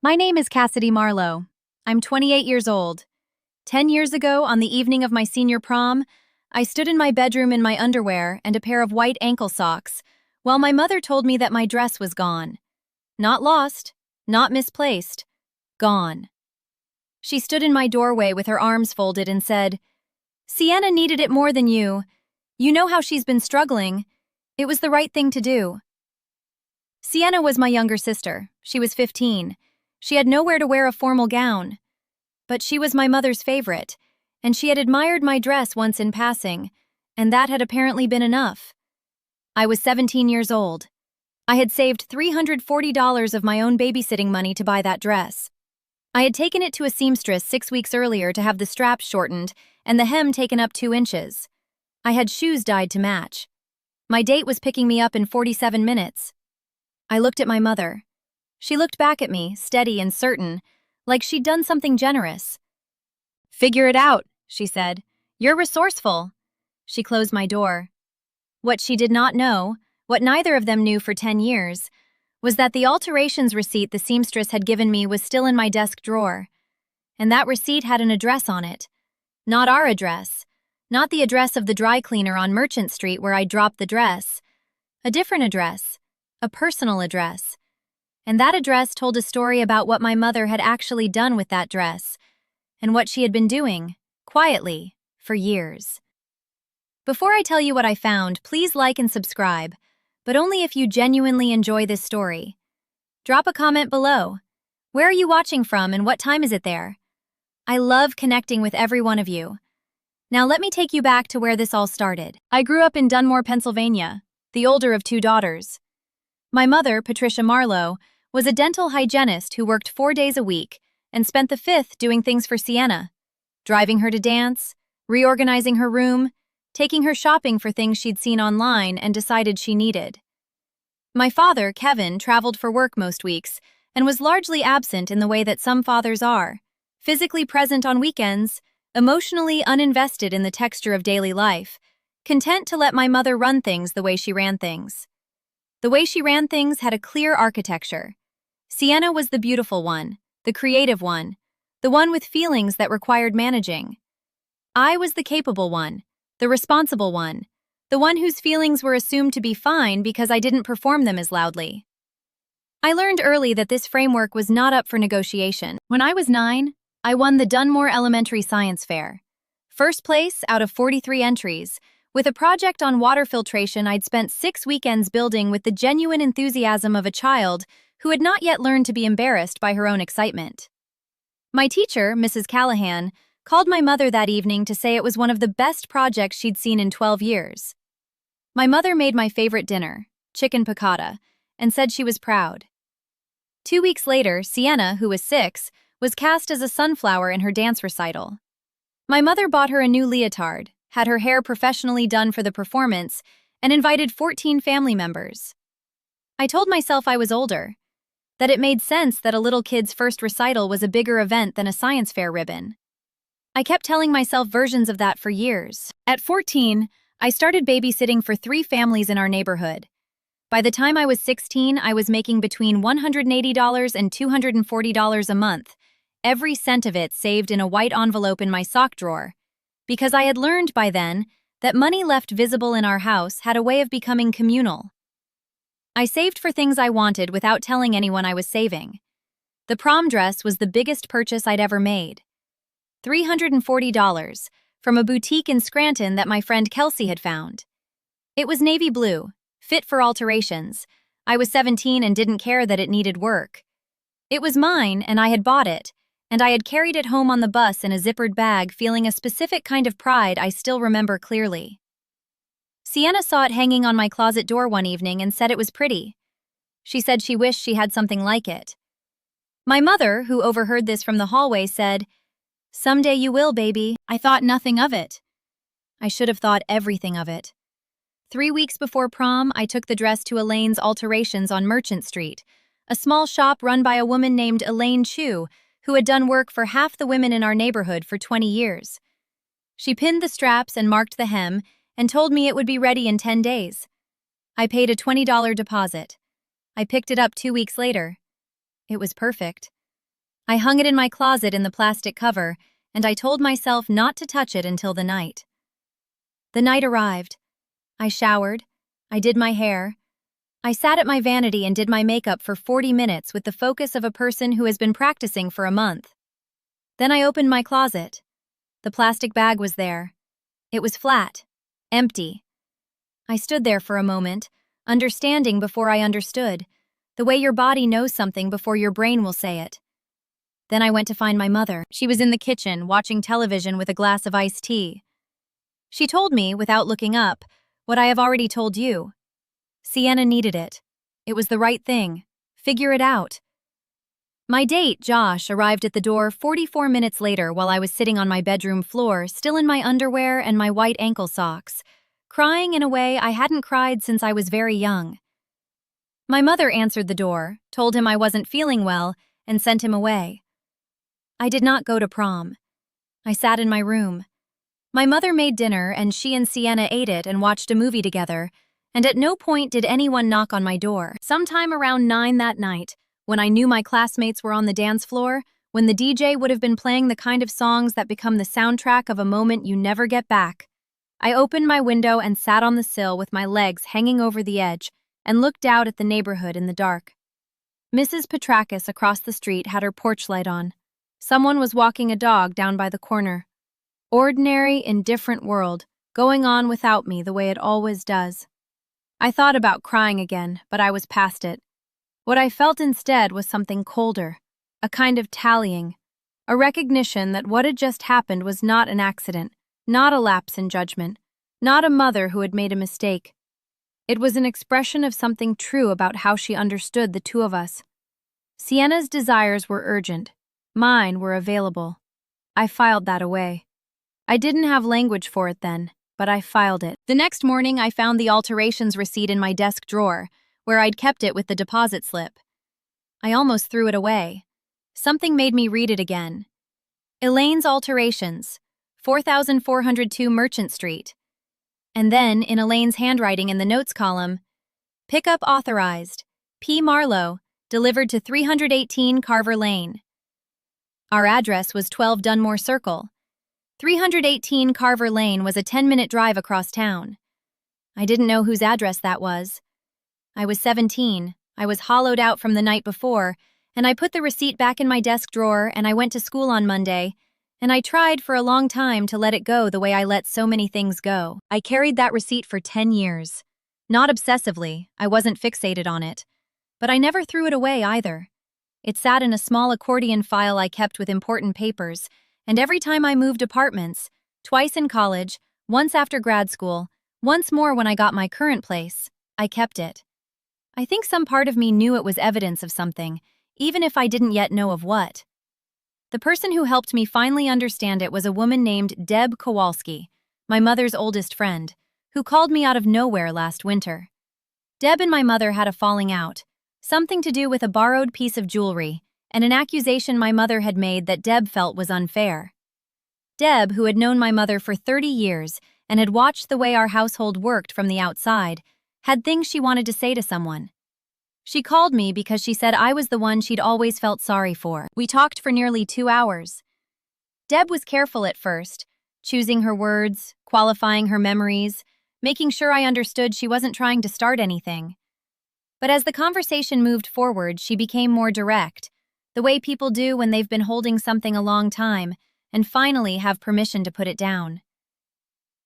My name is Cassidy Marlowe. I'm 28 years old. 10 years ago, on the evening of my senior prom, I stood in my bedroom in my underwear and a pair of white ankle socks, while my mother told me that my dress was gone. Not lost, not misplaced, gone. She stood in my doorway with her arms folded and said, "Sienna needed it more than you. You know how she's been struggling. It was the right thing to do." Sienna was my younger sister. She was 15. She had nowhere to wear a formal gown. But she was my mother's favorite, and she had admired my dress once in passing, and that had apparently been enough. I was 17 years old. I had saved $340 of my own babysitting money to buy that dress. I had taken it to a seamstress 6 weeks earlier to have the straps shortened and the hem taken up 2 inches. I had shoes dyed to match. My date was picking me up in 47 minutes. I looked at my mother. She looked back at me, steady and certain, like she'd done something generous. "Figure it out," she said. "You're resourceful." She closed my door. What she did not know, what neither of them knew for 10 years, was that the alterations receipt the seamstress had given me was still in my desk drawer. And that receipt had an address on it. Not our address. Not the address of the dry cleaner on Merchant Street where I dropped the dress. A different address. A personal address. And that address told a story about what my mother had actually done with that dress, and what she had been doing, quietly, for years. Before I tell you what I found, please like and subscribe, but only if you genuinely enjoy this story. Drop a comment below. Where are you watching from and what time is it there? I love connecting with every one of you. Now let me take you back to where this all started. I grew up in Dunmore, Pennsylvania, the older of 2 daughters. My mother, Patricia Marlowe, was a dental hygienist who worked 4 days a week and spent the 5th doing things for Sienna, driving her to dance, reorganizing her room, taking her shopping for things she'd seen online and decided she needed. My father, Kevin, traveled for work most weeks and was largely absent in the way that some fathers are, physically present on weekends, emotionally uninvested in the texture of daily life, content to let my mother run things the way she ran things. The way she ran things had a clear architecture. Sienna was the beautiful one, the creative one, the one with feelings that required managing. I was the capable one, the responsible one, the one whose feelings were assumed to be fine because I didn't perform them as loudly. I learned early that this framework was not up for negotiation. When I was 9, I won the Dunmore Elementary Science Fair. First place out of 43 entries, with a project on water filtration I'd spent 6 weekends building with the genuine enthusiasm of a child who had not yet learned to be embarrassed by her own excitement. My teacher, Mrs. Callahan, called my mother that evening to say it was one of the best projects she'd seen in 12 years. My mother made my favorite dinner, chicken piccata, and said she was proud. 2 weeks later, Sienna, who was 6, was cast as a sunflower in her dance recital. My mother bought her a new leotard, had her hair professionally done for the performance, and invited 14 family members. I told myself I was older, that it made sense that a little kid's first recital was a bigger event than a science fair ribbon. I kept telling myself versions of that for years. At 14, I started babysitting for 3 families in our neighborhood. By the time I was 16, I was making between $180 and $240 a month, every cent of it saved in a white envelope in my sock drawer, because I had learned by then that money left visible in our house had a way of becoming communal. I saved for things I wanted without telling anyone I was saving. The prom dress was the biggest purchase I'd ever made. $340 from a boutique in Scranton that my friend Kelsey had found. It was navy blue, fit for alterations. I was 17 and didn't care that it needed work. It was mine and I had bought it, and I had carried it home on the bus in a zippered bag, feeling a specific kind of pride I still remember clearly. Sienna saw it hanging on my closet door one evening and said it was pretty. She said she wished she had something like it. My mother, who overheard this from the hallway, said, "Someday you will, baby." I thought nothing of it. I should have thought everything of it. 3 weeks before prom, I took the dress to Elaine's Alterations on Merchant Street, a small shop run by a woman named Elaine Chu, who had done work for half the women in our neighborhood for 20 years. She pinned the straps and marked the hem, and told me it would be ready in 10 days. I paid a $20 deposit. I picked it up 2 weeks later. It was perfect. I hung it in my closet in the plastic cover, and I told myself not to touch it until the night. The night arrived. I showered. I did my hair. I sat at my vanity and did my makeup for 40 minutes with the focus of a person who has been practicing for a month. Then I opened my closet. The plastic bag was there. It was flat, empty. I stood there for a moment, understanding before I understood, the way your body knows something before your brain will say it. Then I went to find my mother. She was in the kitchen, watching television with a glass of iced tea. She told me, without looking up, what I have already told you. Sienna needed it. It was the right thing. Figure it out. My date, Josh, arrived at the door 44 minutes later while I was sitting on my bedroom floor, still in my underwear and my white ankle socks, crying in a way I hadn't cried since I was very young. My mother answered the door, told him I wasn't feeling well, and sent him away. I did not go to prom. I sat in my room. My mother made dinner and she and Sienna ate it and watched a movie together, and at no point did anyone knock on my door. Sometime around 9 that night, when I knew my classmates were on the dance floor, when the DJ would have been playing the kind of songs that become the soundtrack of a moment you never get back, I opened my window and sat on the sill with my legs hanging over the edge and looked out at the neighborhood in the dark. Mrs. Petrakis across the street had her porch light on. Someone was walking a dog down by the corner. Ordinary, indifferent world, going on without me the way it always does. I thought about crying again, but I was past it. What I felt instead was something colder, a kind of tallying, a recognition that what had just happened was not an accident, not a lapse in judgment, not a mother who had made a mistake. It was an expression of something true about how she understood the two of us. Sienna's desires were urgent. Mine were available. I filed that away. I didn't have language for it then, but I filed it. The next morning, I found the alterations receipt in my desk drawer, where I'd kept it with the deposit slip. I almost threw it away. Something made me read it again. Elaine's alterations, 4402 Merchant Street. And then, in Elaine's handwriting in the notes column, pickup authorized, P. Marlowe, delivered to 318 Carver Lane. Our address was 12 Dunmore Circle. 318 Carver Lane was a 10-minute drive across town. I didn't know whose address that was. I was 17, I was hollowed out from the night before, and I put the receipt back in my desk drawer and I went to school on Monday, and I tried for a long time to let it go the way I let so many things go. I carried that receipt for 10 years. Not obsessively, I wasn't fixated on it. But I never threw it away either. It sat in a small accordion file I kept with important papers, and every time I moved apartments, twice in college, once after grad school, once more when I got my current place, I kept it. I think some part of me knew it was evidence of something, even if I didn't yet know of what. The person who helped me finally understand it was a woman named Deb Kowalski, my mother's oldest friend, who called me out of nowhere last winter. Deb and my mother had a falling out, something to do with a borrowed piece of jewelry, and an accusation my mother had made that Deb felt was unfair. Deb, who had known my mother for 30 years and had watched the way our household worked from the outside, had things she wanted to say to someone. She called me because she said I was the one she'd always felt sorry for. We talked for nearly 2 hours. Deb was careful at first, choosing her words, qualifying her memories, making sure I understood she wasn't trying to start anything. But as the conversation moved forward, she became more direct, the way people do when they've been holding something a long time and finally have permission to put it down.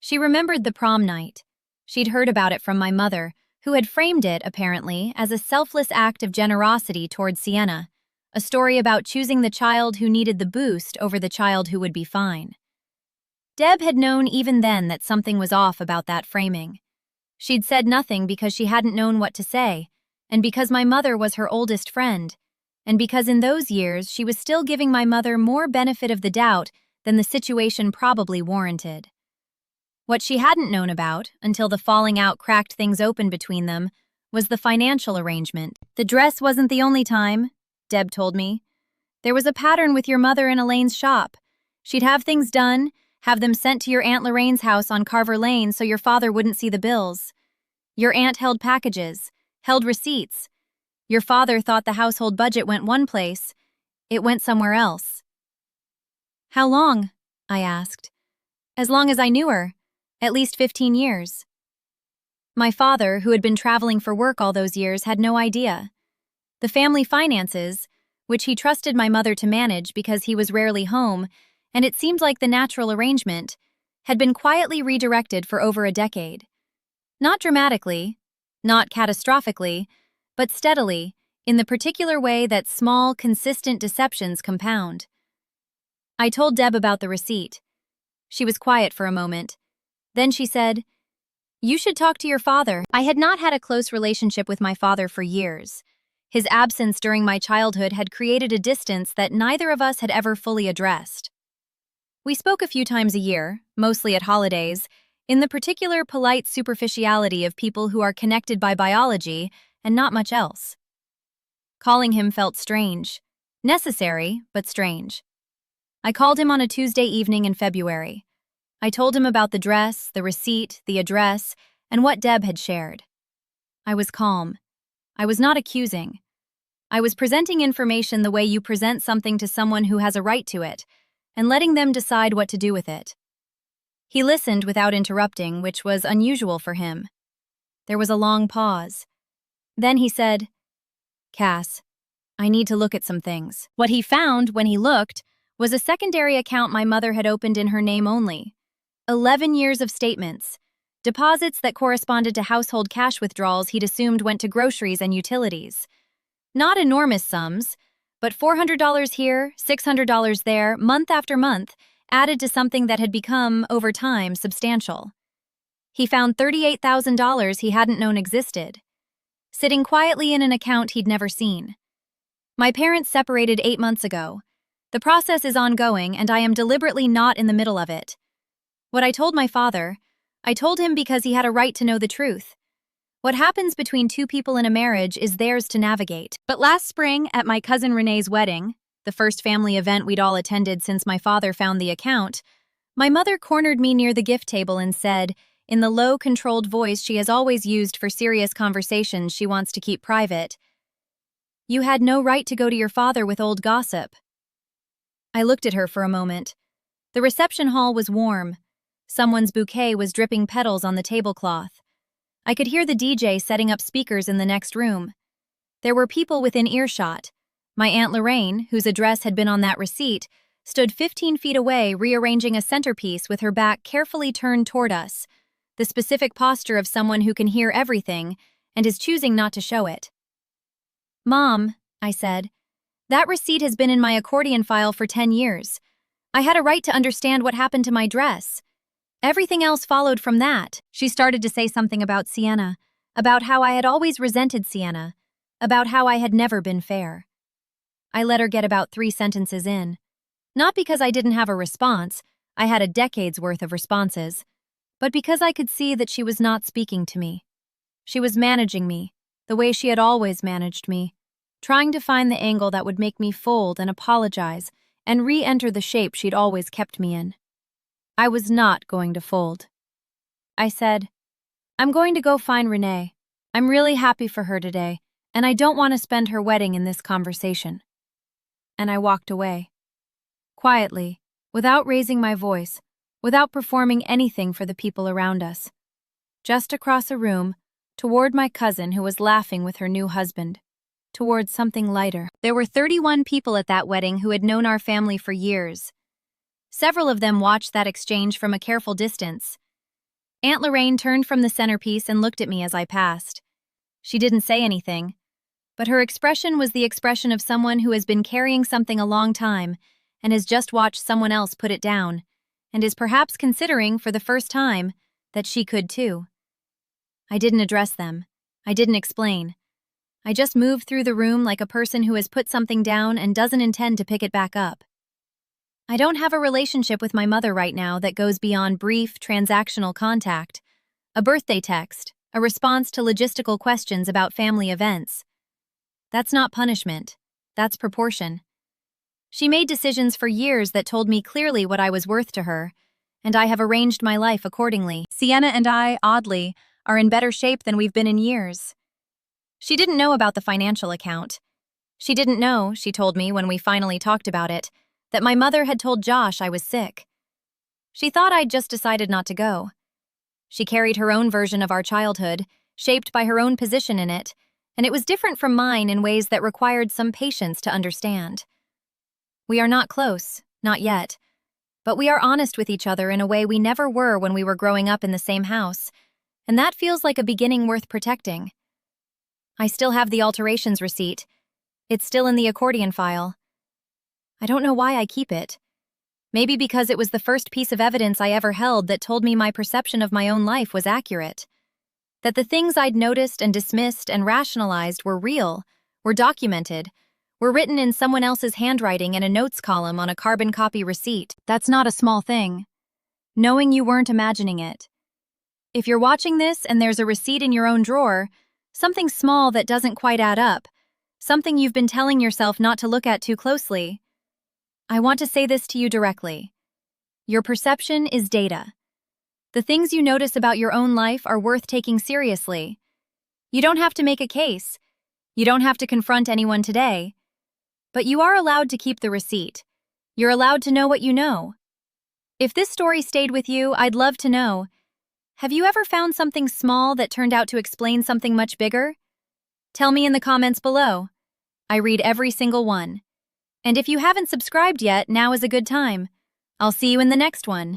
She remembered the prom night. She'd heard about it from my mother, who had framed it, apparently, as a selfless act of generosity toward Sienna, a story about choosing the child who needed the boost over the child who would be fine. Deb had known even then that something was off about that framing. She'd said nothing because she hadn't known what to say, and because my mother was her oldest friend, and because in those years she was still giving my mother more benefit of the doubt than the situation probably warranted. What she hadn't known about, until the falling out cracked things open between them, was the financial arrangement. The dress wasn't the only time, Deb told me. There was a pattern with your mother in Elaine's shop. She'd have things done, have them sent to your Aunt Lorraine's house on Carver Lane so your father wouldn't see the bills. Your aunt held packages, held receipts. Your father thought the household budget went one place. It went somewhere else. How long? I asked. As long as I knew her. At least 15 years. My father, who had been traveling for work all those years, had no idea. The family finances, which he trusted my mother to manage because he was rarely home, and it seemed like the natural arrangement, had been quietly redirected for over a decade. Not dramatically, not catastrophically, but steadily, in the particular way that small, consistent deceptions compound. I told Deb about the receipt. She was quiet for a moment. Then she said, "You should talk to your father." I had not had a close relationship with my father for years. His absence during my childhood had created a distance that neither of us had ever fully addressed. We spoke a few times a year, mostly at holidays, in the particular polite superficiality of people who are connected by biology and not much else. Calling him felt strange. Necessary, but strange. I called him on a Tuesday evening in February. I told him about the dress, the receipt, the address, and what Deb had shared. I was calm. I was not accusing. I was presenting information the way you present something to someone who has a right to it, and letting them decide what to do with it. He listened without interrupting, which was unusual for him. There was a long pause. Then he said, "Cass, I need to look at some things." What he found, when he looked, was a secondary account my mother had opened in her name only. 11 years of statements. Deposits that corresponded to household cash withdrawals he'd assumed went to groceries and utilities. Not enormous sums, but $400 here, $600 there, month after month, added to something that had become, over time, substantial. He found $38,000 he hadn't known existed, sitting quietly in an account he'd never seen. My parents separated 8 months ago. The process is ongoing, and I am deliberately not in the middle of it. What I told my father, I told him because he had a right to know the truth. What happens between two people in a marriage is theirs to navigate. But last spring, at my cousin Renee's wedding, the first family event we'd all attended since my father found the account, my mother cornered me near the gift table and said, in the low, controlled voice she has always used for serious conversations she wants to keep private, "You had no right to go to your father with old gossip." I looked at her for a moment. The reception hall was warm. Someone's bouquet was dripping petals on the tablecloth. I could hear the DJ setting up speakers in the next room. There were people within earshot. My Aunt Lorraine, whose address had been on that receipt, stood 15 feet away rearranging a centerpiece with her back carefully turned toward us, the specific posture of someone who can hear everything and is choosing not to show it. "Mom," I said, "that receipt has been in my accordion file for 10 years. I had a right to understand what happened to my dress. Everything else followed from that." She started to say something about Sienna, about how I had always resented Sienna, about how I had never been fair. I let her get about 3 sentences in. Not because I didn't have a response, I had a decade's worth of responses, but because I could see that she was not speaking to me. She was managing me, the way she had always managed me, trying to find the angle that would make me fold and apologize and re-enter the shape she'd always kept me in. I was not going to fold. I said, "I'm going to go find Renee. I'm really happy for her today, and I don't want to spend her wedding in this conversation." And I walked away. Quietly, without raising my voice, without performing anything for the people around us. Just across a room, toward my cousin who was laughing with her new husband, towards something lighter. There were 31 people at that wedding who had known our family for years. Several of them watched that exchange from a careful distance. Aunt Lorraine turned from the centerpiece and looked at me as I passed. She didn't say anything, but her expression was the expression of someone who has been carrying something a long time and has just watched someone else put it down, and is perhaps considering, for the first time, that she could too. I didn't address them. I didn't explain. I just moved through the room like a person who has put something down and doesn't intend to pick it back up. I don't have a relationship with my mother right now that goes beyond brief, transactional contact, a birthday text, a response to logistical questions about family events. That's not punishment. That's proportion. She made decisions for years that told me clearly what I was worth to her, and I have arranged my life accordingly. Sienna and I, oddly, are in better shape than we've been in years. She didn't know about the financial account. She didn't know, she told me when we finally talked about it, that my mother had told Josh I was sick. She thought I'd just decided not to go. She carried her own version of our childhood, shaped by her own position in it, and it was different from mine in ways that required some patience to understand. We are not close, not yet, but we are honest with each other in a way we never were when we were growing up in the same house, and that feels like a beginning worth protecting. I still have the alterations receipt. It's still in the accordion file. I don't know why I keep it. Maybe because it was the first piece of evidence I ever held that told me my perception of my own life was accurate. That the things I'd noticed and dismissed and rationalized were real, were documented, were written in someone else's handwriting in a notes column on a carbon copy receipt. That's not a small thing. Knowing you weren't imagining it. If you're watching this and there's a receipt in your own drawer, something small that doesn't quite add up, something you've been telling yourself not to look at too closely, I want to say this to you directly. Your perception is data. The things you notice about your own life are worth taking seriously. You don't have to make a case. You don't have to confront anyone today. But you are allowed to keep the receipt. You're allowed to know what you know. If this story stayed with you, I'd love to know. Have you ever found something small that turned out to explain something much bigger? Tell me in the comments below. I read every single one. And if you haven't subscribed yet, now is a good time. I'll see you in the next one.